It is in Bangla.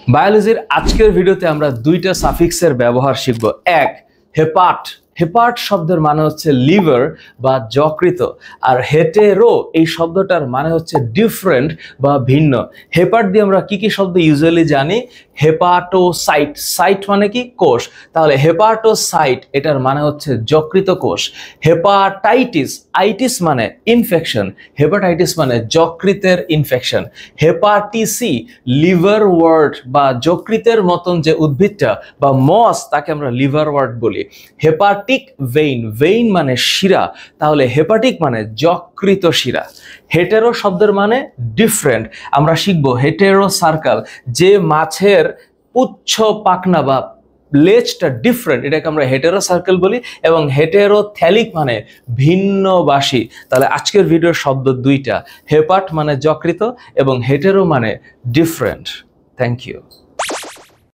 বায়োলজির আজকের ভিডিওতে আমরা দুইটা সাফিক্সের ব্যবহার শিখব। এক, হেপাট। হেপাট শব্দের মানে হচ্ছে লিভার বা যকৃত, আর হেটেরো এই শব্দটার মানে হচ্ছে ডিফারেন্ট বা ভিন্ন। হেপাট দিয়ে আমরা কি কি শব্দ ইউজুয়ালি জানি? হেপাটোসাইট, সাইট মানে কি? কোষ। তাহলে হেপাটোসাইট এটার মানে হচ্ছে যকৃত কোষ। হেপাটাইটিস, আইটিস মানে ইনফেকশন, হেপাটাইটিস মানে যকৃতের ইনফেকশন। হেপাটিসি, লিভার ওয়ার্ড বা যকৃতের মতন যে উদ্ভিদটা বা মস, তাকে আমরা লিভার ওয়ার্ড বলি। হেপাটিক ভেইন, ভেইন মানে শিরা, তাহলে হেপাটিক মানে যকৃত শিরা। হেটেরো শব্দের মানে ডিফারেন্ট, আমরা শিখবো হেটেরো সার্কাল, যে মাছের পুচ্ছ পাখনা বা লেজটা ডিফারেন্ট, এটাকে আমরা হেটেরো সার্কেল বলি। এবং হেটেরোথ্যালিক মানে ভিন্নবাসী। তাহলে আজকের ভিডিওর শব্দ দুইটা, হেপাট মানে যকৃত এবং হেটেরো মানে ডিফারেন্ট। Thank you.